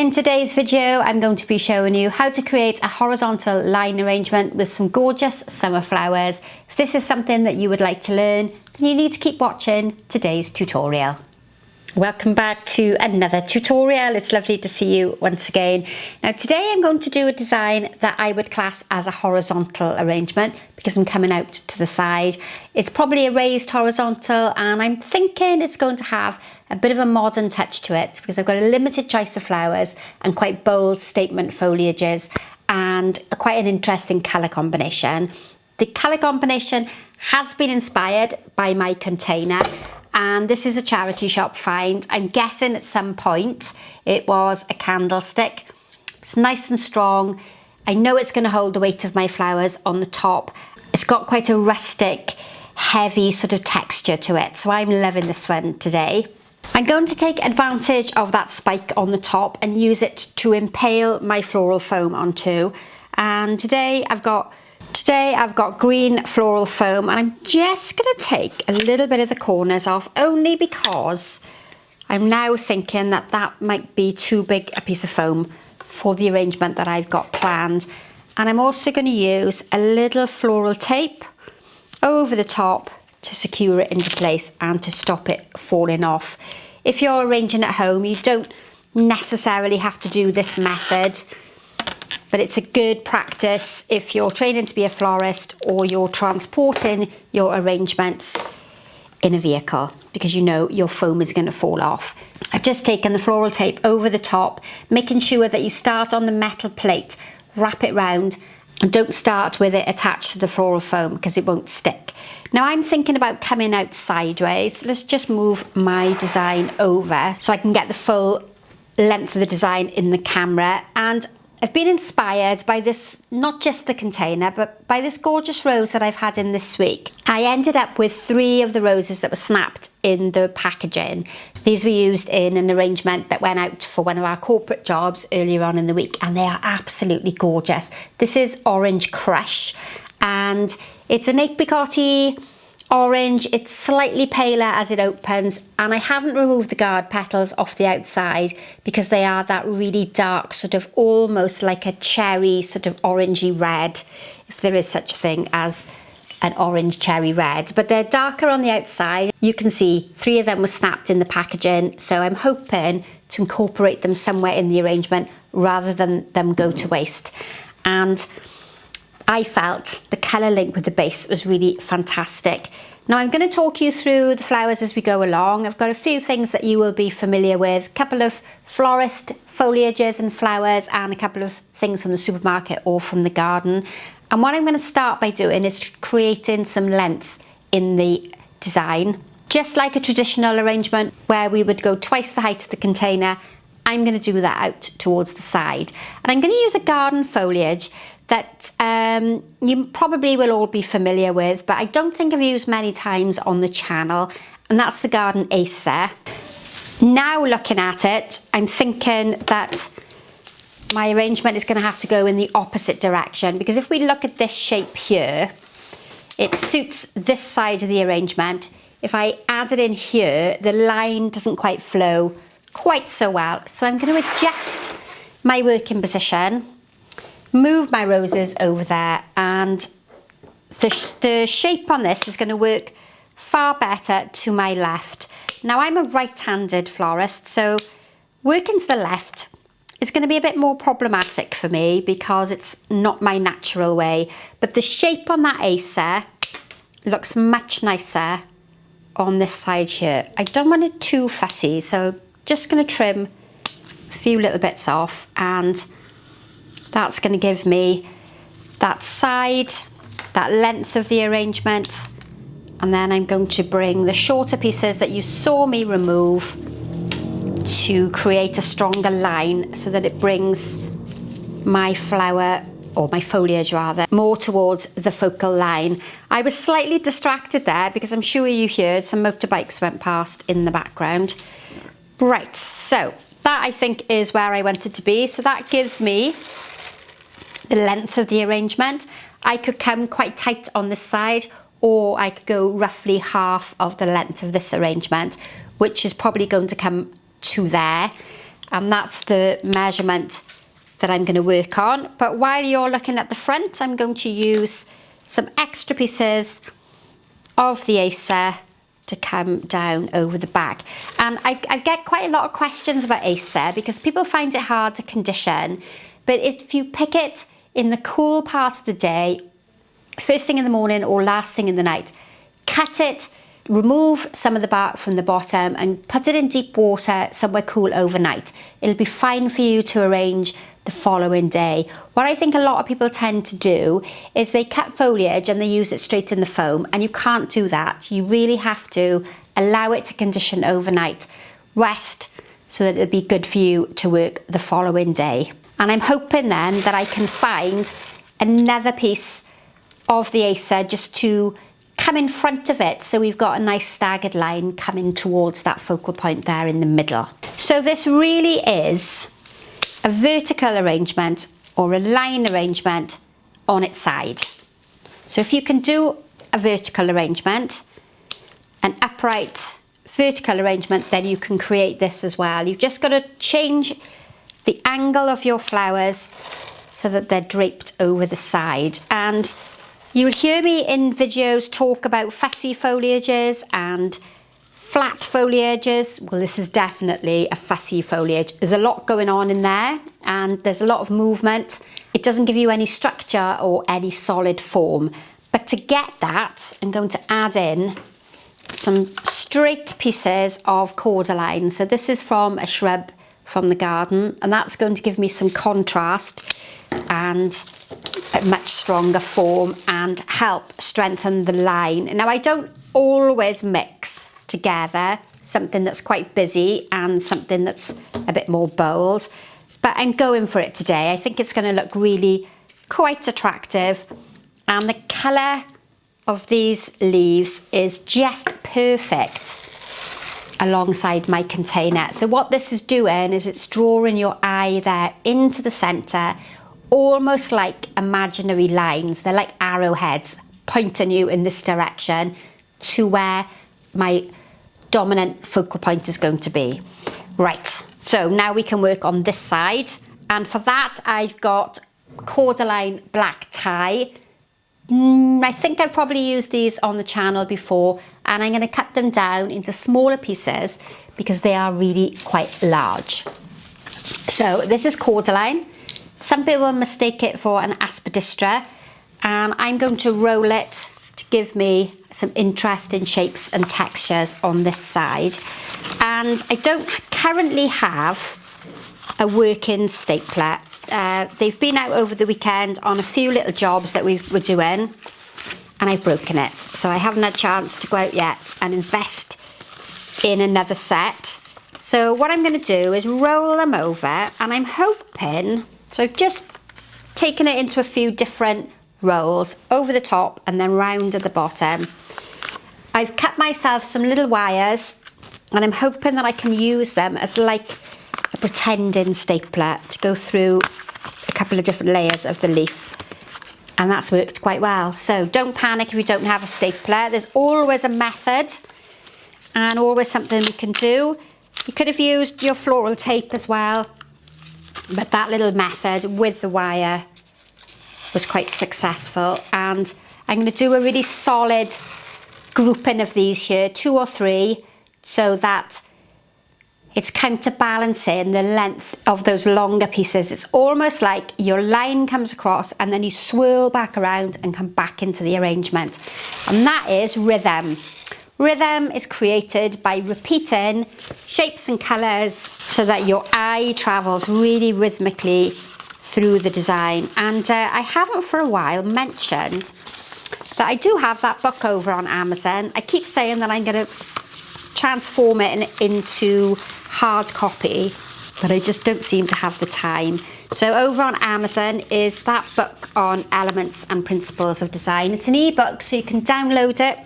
In today's video, I'm going to be showing you how to create a horizontal line arrangement with some gorgeous summer flowers. If this is something that you would like to learn, then you need to keep watching today's tutorial. Welcome back to another tutorial. It's lovely to see you once again. Now today I'm going to do a design that I would class as a horizontal arrangement because I'm coming out to the side. It's probably a raised horizontal and I'm thinking it's going to have a bit of a modern touch to it because I've got a limited choice of flowers and quite bold statement foliages and quite an interesting colour combination. The colour combination has been inspired by my container. And this is a charity shop find. I'm guessing at some point it was a candlestick. It's nice and strong. I know it's going to hold the weight of my flowers on the top. It's got quite a rustic, heavy sort of texture to it. So I'm loving this one today. I'm going to take advantage of that spike on the top and use it to impale my floral foam onto. And today I've got green floral foam and I'm just going to take a little bit of the corners off only because I'm now thinking that that might be too big a piece of foam for the arrangement that I've got planned. And I'm also going to use a little floral tape over the top to secure it into place and to stop it falling off. If you're arranging at home, you don't necessarily have to do this method. But it's a good practice if you're training to be a florist or you're transporting your arrangements in a vehicle because you know your foam is going to fall off. I've just taken the floral tape over the top, making sure that you start on the metal plate, wrap it round and don't start with it attached to the floral foam because it won't stick. Now I'm thinking about coming out sideways. Let's just move my design over so I can get the full length of the design in the camera. And I've been inspired by this, not just the container, but by this gorgeous rose that I've had in this week. I ended up with 3 of the roses that were snapped in the packaging. These were used in an arrangement that went out for one of our corporate jobs earlier on in the week, and they are absolutely gorgeous. This is Orange Crush, and it's an apricot-y orange. It's slightly paler as it opens, and I haven't removed the guard petals off the outside because they are that really dark, sort of almost like a cherry, sort of orangey red, if there is such a thing as an orange cherry red, but they're darker on the outside. You can see 3 of them were snapped in the packaging, so I'm hoping to incorporate them somewhere in the arrangement rather than them go to waste. And I felt the colour link with the base was really fantastic. Now I'm going to talk you through the flowers as we go along. I've got a few things that you will be familiar with, a couple of florist foliages and flowers and a couple of things from the supermarket or from the garden. And what I'm going to start by doing is creating some length in the design. Just like a traditional arrangement where we would go twice the height of the container, I'm going to do that out towards the side. And I'm going to use a garden foliage that you probably will all be familiar with, but I don't think I've used many times on the channel, and that's the Garden Acer. Now looking at it, I'm thinking that my arrangement is going to have to go in the opposite direction, because if we look at this shape here, it suits this side of the arrangement. If I add it in here, the line doesn't quite flow quite so well. So I'm going to adjust my working position, move my roses over there, and the shape on this is going to work far better to my left. Now I'm a right-handed florist, so working to the left is going to be a bit more problematic for me because it's not my natural way, but the shape on that Acer looks much nicer on this side here. I don't want it too fussy, so just going to trim a few little bits off, and that's going to give me that side, that length of the arrangement. And then I'm going to bring the shorter pieces that you saw me remove to create a stronger line so that it brings my flower, or my foliage rather, more towards the focal line. I was slightly distracted there because I'm sure you heard some motorbikes went past in the background. Right, so that I think is where I want it to be. So that gives me the length of the arrangement. I could come quite tight on this side, or I could go roughly half of the length of this arrangement, which is probably going to come to there. and that's the measurement that I'm going to work on. But while you're looking at the front, I'm going to use some extra pieces of the Acer to come down over the back. And I get quite a lot of questions about Acer because people find it hard to condition, but if you pick it in the cool part of the day, first thing in the morning or last thing in the night, cut it, remove some of the bark from the bottom and put it in deep water somewhere cool overnight. It'll be fine for you to arrange the following day. What I think a lot of people tend to do is they cut foliage and they use it straight in the foam, and you can't do that. You really have to allow it to condition overnight, rest, so that it'll be good for you to work the following day. And I'm hoping then that I can find another piece of the Acer just to come in front of it, so we've got a nice staggered line coming towards that focal point there in the middle. So this really is a vertical arrangement or a line arrangement on its side. So if you can do a vertical arrangement, an upright vertical arrangement, then you can create this as well. You've just got to change the angle of your flowers so that they're draped over the side. And you'll hear me in videos talk about fussy foliages and flat foliages. Well, this is definitely a fussy foliage. There's a lot going on in there and there's a lot of movement. It doesn't give you any structure or any solid form. But to get that, I'm going to add in some straight pieces of cordyline. So this is from a shrub from the garden, and that's going to give me some contrast and a much stronger form and help strengthen the line. Now, I don't always mix together something that's quite busy and something that's a bit more bold, but I'm going for it today. I think it's going to look really quite attractive, and the colour of these leaves is just perfect alongside my container. So what this is doing is it's drawing your eye there into the centre, almost like imaginary lines. They're like arrowheads pointing you in this direction to where my dominant focal point is going to be. Right, so now we can work on this side, and for that I've got cordyline black tie. I think I've probably used these on the channel before, and I'm going to cut them down into smaller pieces because they are really quite large. So this is cordyline. Some people mistake it for an aspidistra, and I'm going to roll it to give me some interesting shapes and textures on this side. And I don't currently have a working stapler. They've been out over the weekend on a few little jobs that we were doing, and I've broken it. So I haven't had a chance to go out yet and invest in another set. So what I'm going to do is roll them over, and I'm hoping, so I've just taken it into a few different rolls over the top and then round at the bottom. I've cut myself some little wires, and I'm hoping that I can use them as like a pretending stapler to go through a couple of different layers of the leaf, and that's worked quite well. So don't panic if you don't have a stapler. There's always a method and always something we can do. You could have used your floral tape as well, but that little method with the wire was quite successful. And I'm going to do a really solid grouping of these here, 2 or 3, so that it's counterbalancing the length of those longer pieces. It's almost like your line comes across and then you swirl back around and come back into the arrangement. And that is rhythm. Rhythm is created by repeating shapes and colours so that your eye travels really rhythmically through the design. And I haven't for a while mentioned that I do have that book over on Amazon. I keep saying that I'm going to transform it into hard copy, but I just don't seem to have the time. So over on Amazon is that book on elements and principles of design. It's an ebook, so you can download it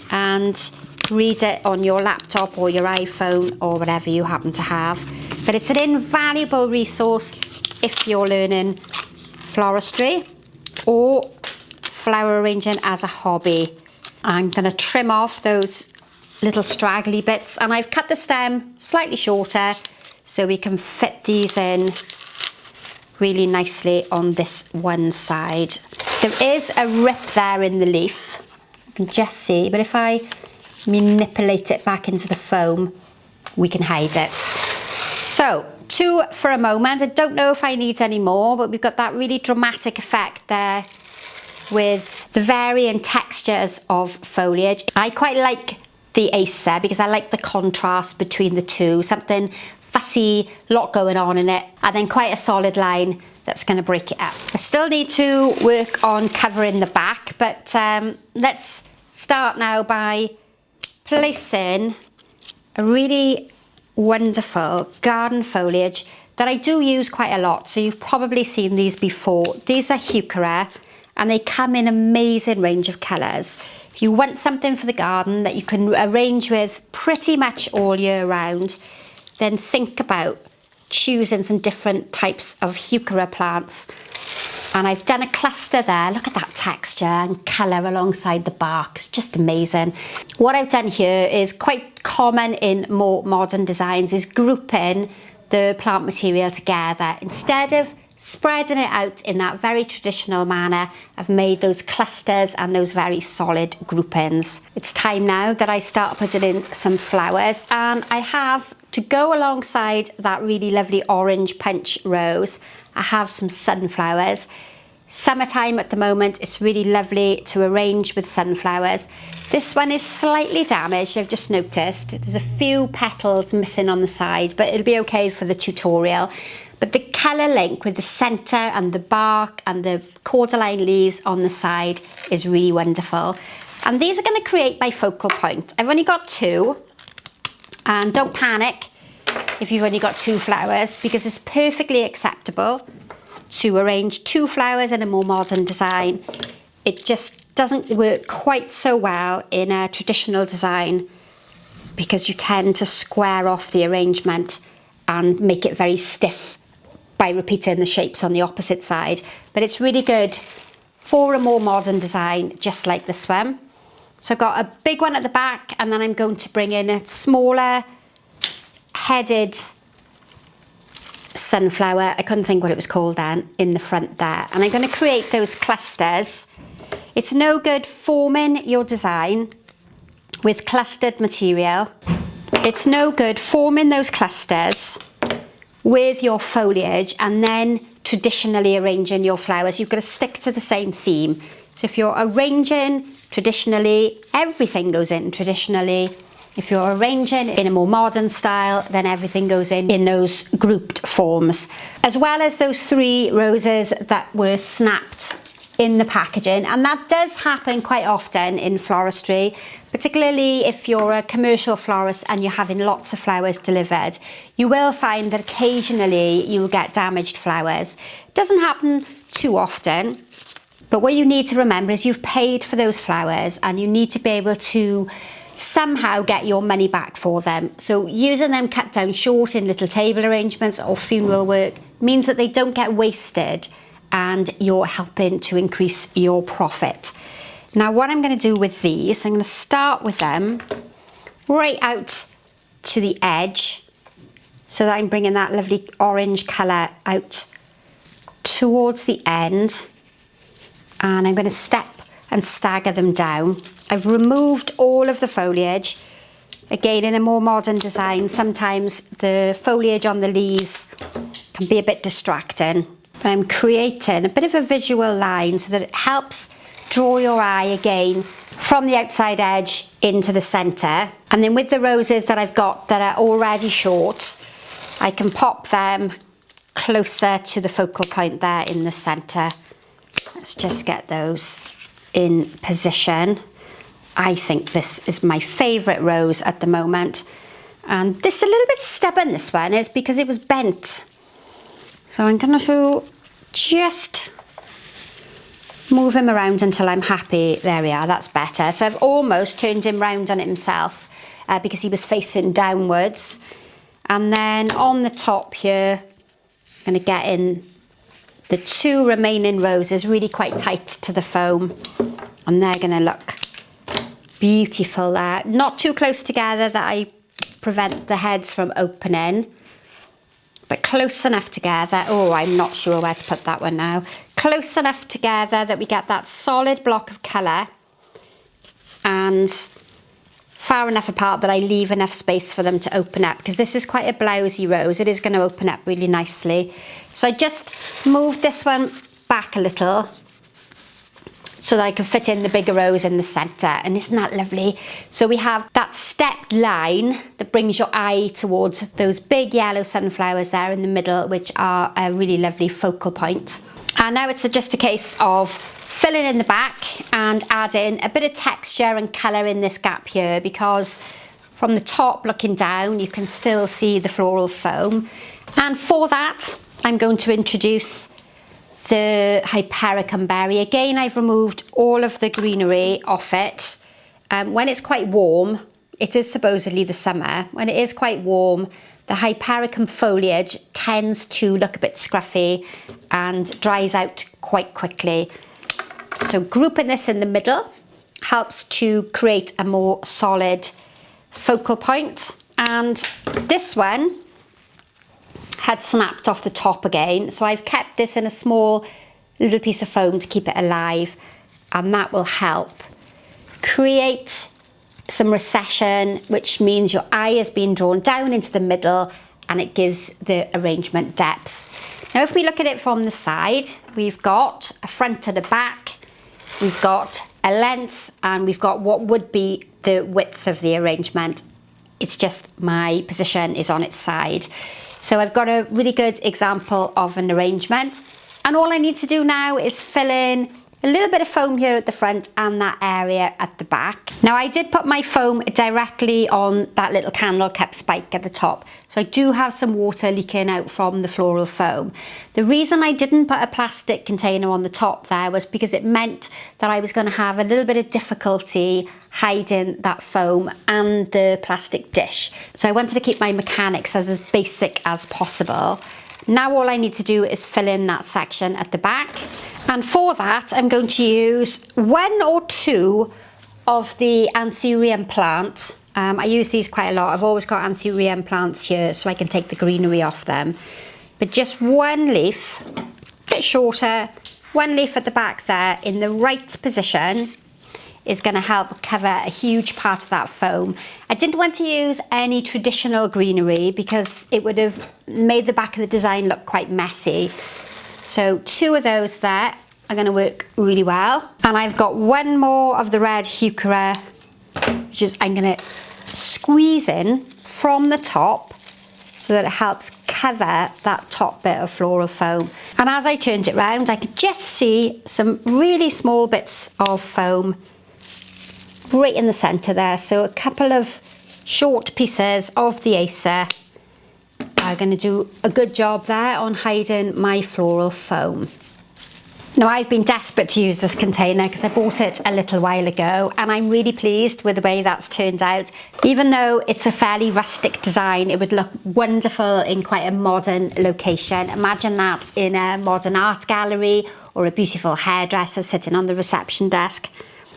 and read it on your laptop or your iPhone or whatever you happen to have. But it's an invaluable resource if you're learning floristry or flower arranging as a hobby. I'm going to trim off those little straggly bits, and I've cut the stem slightly shorter so we can fit these in really nicely on this one side. There is a rip there in the leaf, you can just see, but if I manipulate it back into the foam, we can hide it. So 2 for a moment. I don't know if I need any more, but we've got that really dramatic effect there with the varying textures of foliage. I quite like the Acer because I like the contrast between the two, something fussy, lot going on in it, and then quite a solid line that's going to break it up. I still need to work on covering the back, but let's start now by placing a really wonderful garden foliage that I do use quite a lot. So you've probably seen these before. These are heuchera, and they come in an amazing range of colours. If you want something for the garden that you can arrange with pretty much all year round, then think about choosing some different types of heuchera plants. And I've done a cluster there. Look at that texture and colour alongside the bark. It's just amazing. What I've done here is quite common in more modern designs, is grouping the plant material together. Instead of spreading it out in that very traditional manner, I've made those clusters and those very solid groupings. It's time now that I start putting in some flowers, and I have, to go alongside that really lovely orange punch rose, I have some sunflowers. Summertime at the moment, it's really lovely to arrange with sunflowers. This one is slightly damaged, I've just noticed. There's a few petals missing on the side, but it'll be okay for the tutorial. But the colour link with the centre and the bark and the cordyline leaves on the side is really wonderful. And these are going to create my focal point. I've only got 2, and don't panic if you've only got 2 flowers, because it's perfectly acceptable to arrange 2 flowers in a more modern design. It just doesn't work quite so well in a traditional design because you tend to square off the arrangement and make it very stiff by repeating the shapes on the opposite side. But it's really good for a more modern design, just like this one. So I've got a big one at the back, and then I'm going to bring in a smaller headed sunflower, I couldn't think what it was called then, in the front there. And I'm going to create those clusters. It's no good forming your design with clustered material. It's no good forming those clusters with your foliage and then traditionally arranging your flowers. You've got to stick to the same theme. So if you're arranging traditionally, everything goes in traditionally. If you're arranging in a more modern style, then everything goes in those grouped forms. As well as those 3 roses that were snapped in the packaging, and that does happen quite often in floristry, particularly if you're a commercial florist and you're having lots of flowers delivered. You will find that occasionally you'll get damaged flowers. It doesn't happen too often, but what you need to remember is you've paid for those flowers and you need to be able to somehow get your money back for them. So using them cut down short in little table arrangements or funeral work means that they don't get wasted, and you're helping to increase your profit. Now what I'm going to do with these, I'm going to start with them right out to the edge so that I'm bringing that lovely orange colour out towards the end, and I'm going to step and stagger them down. I've removed all of the foliage. Again, in a more modern design, sometimes the foliage on the leaves can be a bit distracting. But I'm creating a bit of a visual line so that it helps draw your eye again from the outside edge into the centre. And then with the roses that I've got that are already short, I can pop them closer to the focal point there in the centre. Let's just get those in position. I think this is my favourite rose at the moment. And this is a little bit stubborn, this one, is because it was bent. So I'm going to just move him around until I'm happy. There we are, that's better. So I've almost turned him round on it himself because he was facing downwards. And then on the top here, I'm going to get in the 2 remaining roses really quite tight to the foam. And they're going to look beautiful there. Not too close together that I prevent the heads from opening. but close enough together. Oh, I'm not sure where to put that one now. Close enough together that we get that solid block of colour, and far enough apart that I leave enough space for them to open up, because this is quite a blousy rose. It is going to open up really nicely. So I just moved this one back a little so that I can fit in the bigger rose in the centre, and isn't that lovely? So we have that stepped line that brings your eye towards those big yellow sunflowers there in the middle, which are a really lovely focal point. And now it's just a case of filling in the back and adding a bit of texture and colour in this gap here, because from the top looking down you can still see the floral foam. And for that I'm going to introduce the Hypericum berry. Again, I've removed all of the greenery off it. When it's quite warm, it is supposedly the summer, when it is quite warm, the Hypericum foliage tends to look a bit scruffy and dries out quite quickly. So grouping this in the middle helps to create a more solid focal point. And this one had snapped off the top again, so I've kept this in a small little piece of foam to keep it alive, and that will help create some recession, which means your eye is being drawn down into the middle and it gives the arrangement depth. Now if we look at it from the side, we've got a front and a back, we've got a length, and we've got what would be the width of the arrangement. It's just my position is on its side. So I've got a really good example of an arrangement, and all I need to do now is fill in a little bit of foam here at the front and that area at the back. Now I did put my foam directly on that little candle cap spike at the top, so I do have some water leaking out from the floral foam. The reason I didn't put a plastic container on the top there was because it meant that I was going to have a little bit of difficulty hiding that foam and the plastic dish. So I wanted to keep my mechanics as basic as possible. Now all I need to do is fill in that section at the back, and for that I'm going to use 1 or 2 of the anthurium plant. I use these quite a lot. I've always got anthurium plants here so I can take the greenery off them. But just 1 leaf, a bit shorter, 1 leaf at the back there in the right position is going to help cover a huge part of that foam. I didn't want to use any traditional greenery because it would have made the back of the design look quite messy. So 2 of those there are going to work really well. And I've got 1 more of the red heuchera, which is I'm going to squeeze in from the top so that it helps cover that top bit of floral foam. And as I turned it round, I could just see some really small bits of foam right in the centre there. So a couple of short pieces of the acer are going to do a good job there on hiding my floral foam. Now I've been desperate to use this container because I bought it a little while ago, and I'm really pleased with the way that's turned out. Even though it's a fairly rustic design, it would look wonderful in quite a modern location. Imagine that in a modern art gallery or a beautiful hairdresser sitting on the reception desk.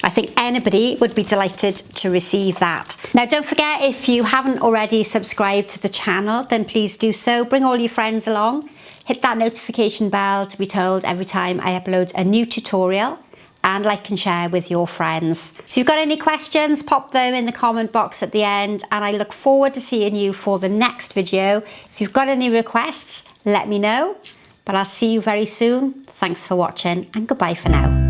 I think anybody would be delighted to receive that. Now don't forget, if you haven't already subscribed to the channel, then please do so. Bring all your friends along. Hit that notification bell to be told every time I upload a new tutorial, and like and share with your friends. If you've got any questions, pop them in the comment box at the end, and I look forward to seeing you for the next video. If you've got any requests, let me know, but I'll see you very soon. Thanks for watching, and goodbye for now.